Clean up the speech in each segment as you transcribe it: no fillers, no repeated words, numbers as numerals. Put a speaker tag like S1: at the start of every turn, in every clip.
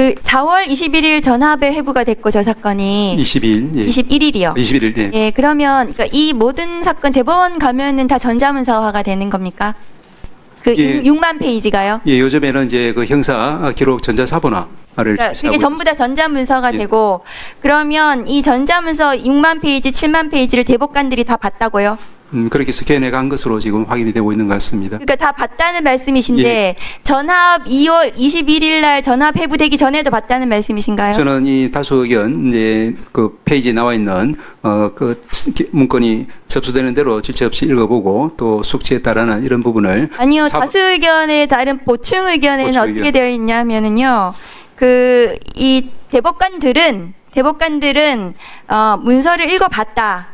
S1: 그 4월 21일 전합에 회부가 됐고 저 사건이
S2: 22일. 예.
S1: 21일이요.
S2: 21일. 예.
S1: 예, 그러면 그러니까 이 모든 사건 대법원 가면은 다 전자문서화가 되는 겁니까? 그
S2: 예.
S1: 6만 페이지가요?
S2: 예, 요즘에는 이제 그 형사 기록 전자사본화를
S1: 그러니까 그게 전부 다 전자문서가
S2: 예.
S1: 되고 그러면 이 전자문서 6만 페이지, 7만 페이지를 대법관들이 다 봤다고요?
S2: 그렇게 스캔해 간 것으로 지금 확인이 되고 있는 것 같습니다.
S1: 그러니까 다 봤다는 말씀이신데
S2: 예.
S1: 전합 2월 21일 날 전합 회부되기 전에도 봤다는 말씀이신가요?
S2: 저는 이 다수 의견 이제 그 페이지에 나와 있는 그 문건이 접수되는 대로 질체 없이 읽어보고 또 숙지에 따르는 이런 부분을
S1: 아니요. 다수 의견에 따른 보충 의견에는
S2: 보충
S1: 어떻게
S2: 의견.
S1: 되어 있냐면은요. 그 이 대법관들은 문서를 읽어봤다.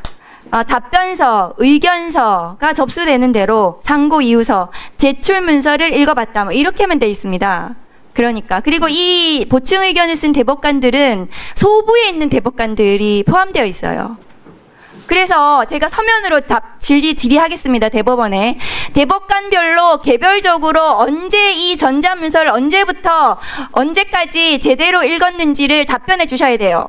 S1: 답변서, 의견서가 접수되는 대로 상고 이유서, 제출 문서를 읽어봤다. 뭐 이렇게만 돼 있습니다. 그러니까 그리고 이 보충 의견을 쓴 대법관들은 소부에 있는 대법관들이 포함되어 있어요. 그래서 제가 서면으로 질의하겠습니다. 대법원에. 대법관별로 개별적으로 언제 이 전자문서를 언제부터 언제까지 제대로 읽었는지를 답변해 주셔야 돼요.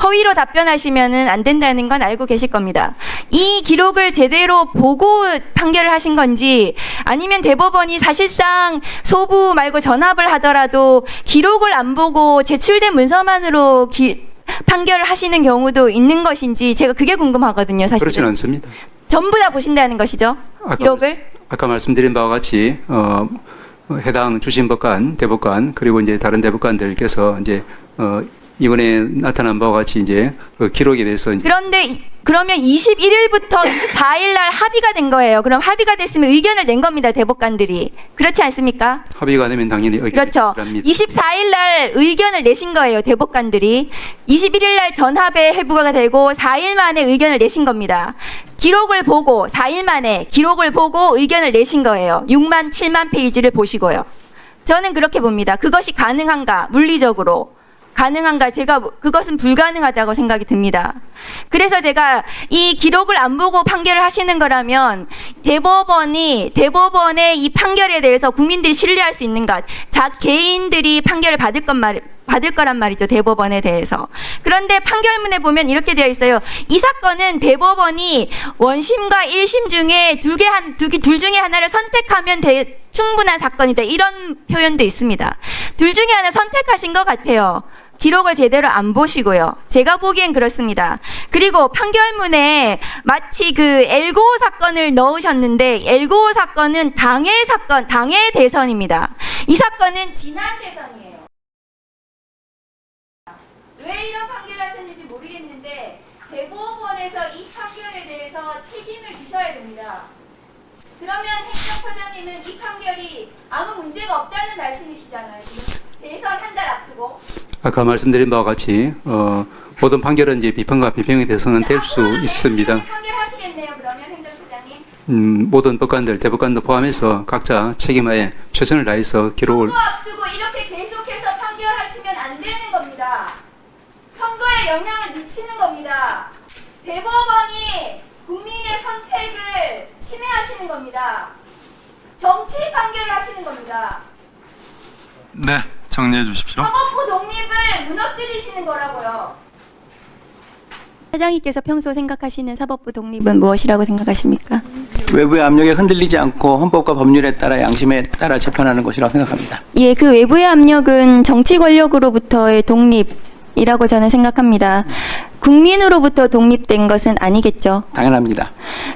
S1: 허위로 답변하시면은 안 된다는 건 알고 계실 겁니다. 이 기록을 제대로 보고 판결을 하신 건지 아니면 대법원이 사실상 소부 말고 전합을 하더라도 기록을 안 보고 제출된 문서만으로 판결을 하시는 경우도 있는 것인지 제가 그게 궁금하거든요. 사실은.
S2: 그렇지는 않습니다.
S1: 전부 다 보신다는 것이죠. 기록을.
S2: 아까 말씀드린 바와 같이 해당 주심법관, 대법관 그리고 이제 다른 대법관들께서 이제 이번에 나타난 바와 같이 이제 그 기록에 대해서 이제
S1: 그런데 그러면 21일부터 24일 날 합의가 된 거예요. 그럼 합의가 됐으면 의견을 낸 겁니다. 대법관들이. 그렇지 않습니까?
S2: 합의가 되면 당연히 의견이
S1: 그렇죠.
S2: 필요합니다.
S1: 24일 날 의견을 내신 거예요. 대법관들이. 21일 날 전합에 회부가 되고 4일 만에 의견을 내신 겁니다. 기록을 보고 4일 만에 기록을 보고 의견을 내신 거예요. 6만 7만 페이지를 보시고요. 저는 그렇게 봅니다. 그것이 가능한가? 물리적으로. 가능한가? 제가 그것은 불가능하다고 생각이 듭니다. 그래서 제가 이 기록을 안 보고 판결을 하시는 거라면 대법원의 이 판결에 대해서 국민들이 신뢰할 수 있는가? 개인들이 판결을 받을 거란 말이죠. 대법원에 대해서. 그런데 판결문에 보면 이렇게 되어 있어요. 이 사건은 대법원이 원심과 1심 중에 둘 중에 하나를 선택하면 충분한 사건이다. 이런 표현도 있습니다. 둘 중에 하나 선택하신 것 같아요. 기록을 제대로 안 보시고요. 제가 보기엔 그렇습니다. 그리고 판결문에 마치 그 엘고 사건을 넣으셨는데 엘고 사건은 당해 대선입니다. 이 사건은 지난 대선이에요. 왜 이런 판결을 하셨는지 모르겠는데 대법원에서 이 판결에 대해서 책임을 지셔야 됩니다. 그러면 행정처장님은 이 판결이 아무 문제가 없다는 말씀이시잖아요. 지금 대선 한 달 앞두고.
S2: 아까 말씀드린 바와 같이 모든 판결은 이제 비판과 비평의 대상은 될 수 있습니다.
S1: 판결하시겠네요. 그러면 행정처장님.
S2: 모든 법관들, 대법관도 포함해서 각자 책임하에 최선을 다해서 기록을
S1: 선거 앞두고 이렇게 계속해서 판결하시면 안 되는 겁니다. 선거에 영향을 미치는 겁니다. 대법원이 국민의 선택을 침해하시는 겁니다. 정치 판결을 하시는 겁니다.
S3: 네, 정리해 주십시오.
S1: 사법부 독립을 무너뜨리시는 거라고요. 사장님께서 평소 생각하시는 사법부 독립은 무엇이라고 생각하십니까?
S4: 외부의 압력에 흔들리지 않고 헌법과 법률에 따라 양심에 따라 재판하는 것이라고 생각합니다.
S1: 예, 그 외부의 압력은 정치 권력으로부터의 독립이라고 저는 생각합니다. 국민으로부터 독립된 것은 아니겠죠.
S4: 당연합니다.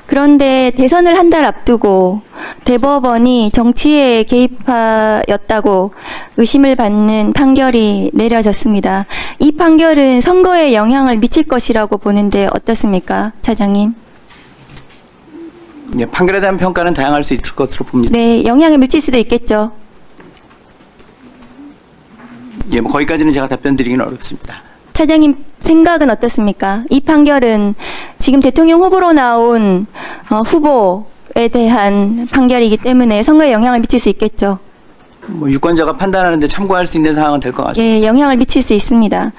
S1: 그런데 대선을 한 달 앞두고 대법원이 정치에 개입하였다고 의심을 받는 판결이 내려졌습니다. 이 판결은 선거에 영향을 미칠 것이라고 보는데 어떻습니까, 차장님?
S4: 예, 판결에 대한 평가는 다양할 수 있을 것으로 봅니다.
S1: 네, 영향을 미칠 수도 있겠죠.
S4: 예, 뭐 거기까지는 제가 답변드리기는 어렵습니다.
S1: 차장님 생각은 어떻습니까? 이 판결은 지금 대통령 후보로 나온 후보에 대한 판결이기 때문에 선거에 영향을 미칠 수 있겠죠.
S4: 뭐 유권자가 판단하는데 참고할 수 있는 사항은 될 것 같습니다.
S1: 예, 영향을 미칠 수 있습니다.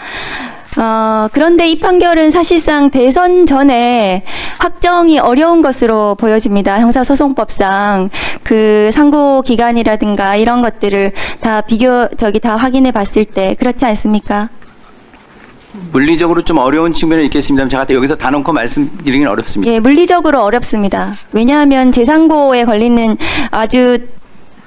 S1: 그런데 이 판결은 사실상 대선 전에 확정이 어려운 것으로 보여집니다. 형사소송법상 그 상고 기간이라든가 이런 것들을 다 다 확인해 봤을 때 그렇지 않습니까?
S4: 물리적으로 좀 어려운 측면이 있겠습니다만 제가 여기서 다 놓고 말씀드리긴 어렵습니다.
S1: 예, 물리적으로 어렵습니다. 왜냐하면 재상고에 걸리는 아주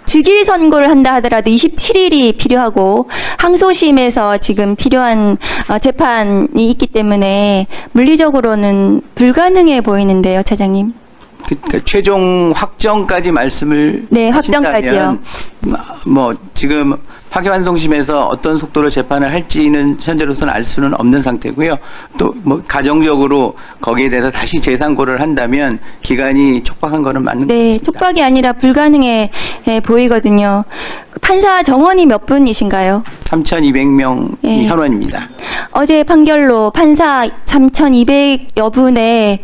S1: 즉일 선고를 한다 하더라도 27일이 필요하고 항소심에서 지금 필요한 재판이 있기 때문에 물리적으로는 불가능해 보이는데요, 차장님.
S4: 그러니까 최종 확정까지 말씀을
S1: 네,
S4: 하신다면
S1: 확정까지요.
S4: 뭐 지금 파기환송심에서 어떤 속도로 재판을 할지는 현재로서는 알 수는 없는 상태고요. 또 뭐 가정적으로 거기에 대해서 다시 재상고를 한다면 기간이 촉박한 거는 맞는 것
S1: 네,
S4: 같습니다.
S1: 촉박이 아니라 불가능해 보이거든요. 판사 정원이 몇 분이신가요?
S4: 3,200명이
S1: 예.
S4: 현원입니다.
S1: 어제 판결로 판사 3,200여 분의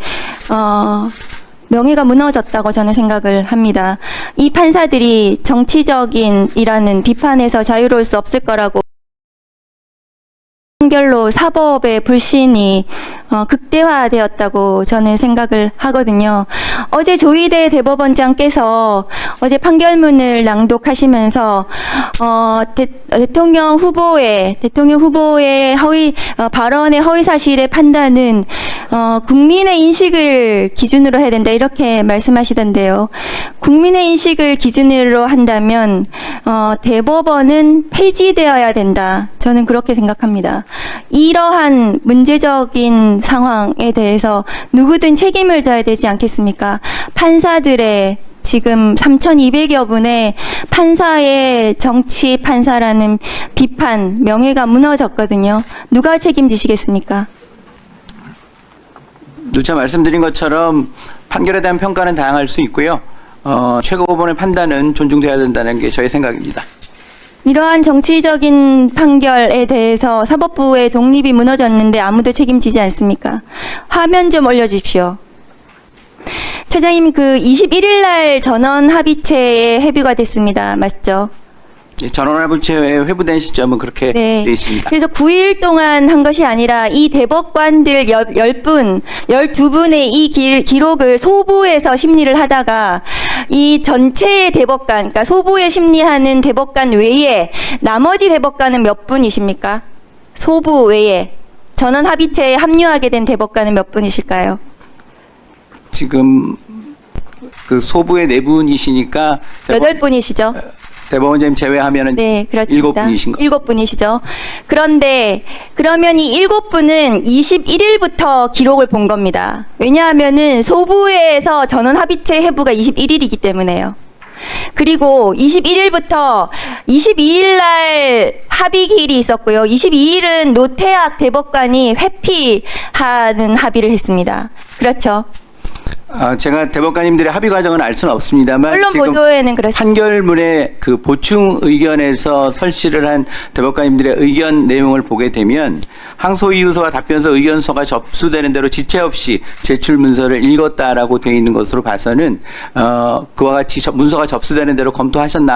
S1: 명예가 무너졌다고 저는 생각을 합니다. 이 판사들이 정치적인이라는 비판에서 자유로울 수 없을 거라고 판결로 사법의 불신이 극대화되었다고 저는 생각을 하거든요. 어제 조희대 대법원장께서 어제 판결문을 낭독하시면서 대통령 후보의 발언의 허위 사실의 판단은 국민의 인식을 기준으로 해야 된다 이렇게 말씀하시던데요. 국민의 인식을 기준으로 한다면 대법원은 폐지되어야 된다. 저는 그렇게 생각합니다. 이러한 문제적인 상황에 대해서 누구든 책임을 져야 되지 않겠습니까? 판사들의 지금 3,200여 분의 판사의 정치 판사라는 비판, 명예가 무너졌거든요. 누가 책임지시겠습니까?
S4: 누차 말씀드린 것처럼 판결에 대한 평가는 다양할 수 있고요. 최고법원의 판단은 존중돼야 된다는 게 저의 생각입니다.
S1: 이러한 정치적인 판결에 대해서 사법부의 독립이 무너졌는데 아무도 책임지지 않습니까? 화면 좀 올려주십시오. 차장님, 그 21일 날 전원 합의체에 회부가 됐습니다. 맞죠?
S4: 전원합의체에 회부된 시점은 그렇게
S1: 네.
S4: 되어 있습니다.
S1: 그래서 9일 동안 한 것이 아니라 이 대법관들 10분, 12분의 이 기록을 소부에서 심리를 하다가 이 전체의 대법관, 그러니까 소부에 심리하는 대법관 외에 나머지 대법관은 몇 분이십니까? 소부 외에 전원 합의체에 합류하게 된 대법관은 몇 분이실까요?
S4: 지금 그 소부의 네 분이시니까
S1: 8분이시죠?
S4: 대법원장님 제외하면은
S1: 네, 그렇습니다.
S4: 7분이신 거.
S1: 7분이시죠. 그런데 그러면 이 7분은 21일부터 기록을 본 겁니다. 왜냐하면은 소부에서 전원 합의체 회부가 21일이기 때문에요. 그리고 21일부터 22일 날 합의기일이 있었고요. 22일은 노태학 대법관이 회피하는 합의를 했습니다. 그렇죠.
S4: 제가 대법관님들의 합의 과정은 알 수는 없습니다만
S1: 언론
S4: 지금
S1: 보도에는 그렇습니다.
S4: 판결문의 그 보충 의견에서 설치를 한 대법관님들의 의견 내용을 보게 되면 항소 이유서와 답변서 의견서가 접수되는 대로 지체 없이 제출 문서를 읽었다라고 되어 있는 것으로 봐서는 그와 같이 문서가 접수되는 대로 검토하지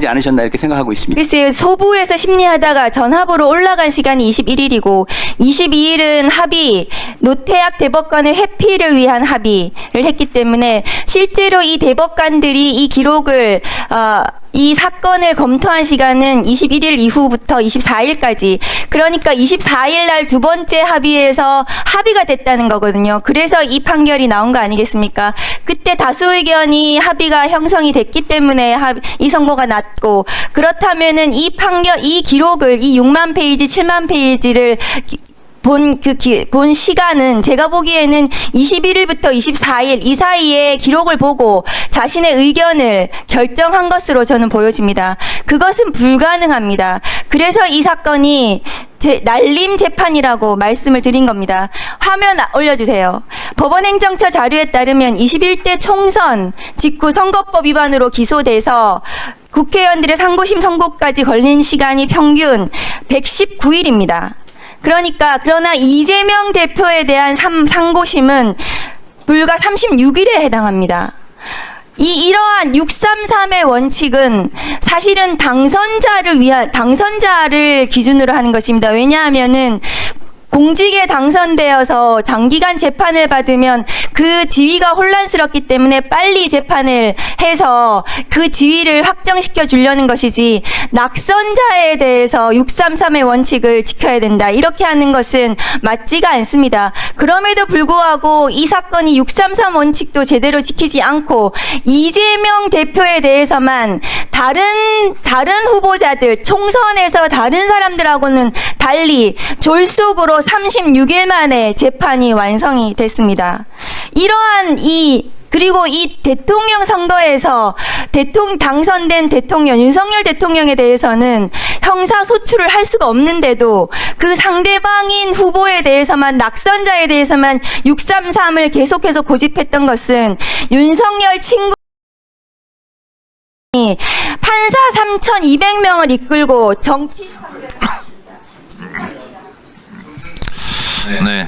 S4: 않으셨나 이렇게 생각하고 있습니다.
S1: 글쎄요, 소부에서 심리하다가 전합으로 올라간 시간이 21일이고 22일은 합의, 노태학 대법관의 회피를 위한 합의를 했기 때문에 실제로 이 대법관들이 이 기록을 이 사건을 검토한 시간은 21일 이후부터 24일까지, 그러니까 24일 날 두 번째 합의에서 합의가 됐다는 거거든요. 그래서 이 판결이 나온 거 아니겠습니까? 그때 다수 의견이 합의가 형성이 됐기 때문에 이 선고가 났고, 그렇다면은 이 판결, 이 기록을, 이 6만 페이지, 7만 페이지를 본 시간은 제가 보기에는 21일부터 24일 이 사이에 기록을 보고 자신의 의견을 결정한 것으로 저는 보여집니다. 그것은 불가능합니다. 그래서 이 사건이 날림 재판이라고 말씀을 드린 겁니다. 화면 올려주세요. 법원행정처 자료에 따르면 21대 총선 직후 선거법 위반으로 기소돼서 국회의원들의 상고심 선고까지 걸린 시간이 평균 119일입니다. 그러나 이재명 대표에 대한 상고심은 불과 36일에 해당합니다. 이러한 633의 원칙은 사실은 당선자를 기준으로 하는 것입니다. 왜냐하면은 공직에 당선되어서 장기간 재판을 받으면 그 지위가 혼란스럽기 때문에 빨리 재판을 해서 그 지위를 확정시켜 주려는 것이지, 낙선자에 대해서 633의 원칙을 지켜야 된다, 이렇게 하는 것은 맞지가 않습니다. 그럼에도 불구하고 이 사건이 633 원칙도 제대로 지키지 않고 이재명 대표에 대해서만 다른 후보자들, 총선에서 다른 사람들하고는 달리 졸속으로 36일 만에 재판이 완성이 됐습니다. 그리고 이 대통령 선거에서 당선된 대통령, 윤석열 대통령에 대해서는 형사소출을 할 수가 없는데도 그 상대방인 후보에 대해서만, 낙선자에 대해서만 633을 계속해서 고집했던 것은 윤석열 친구 판사 3,200명을 이끌고 정치
S3: 네.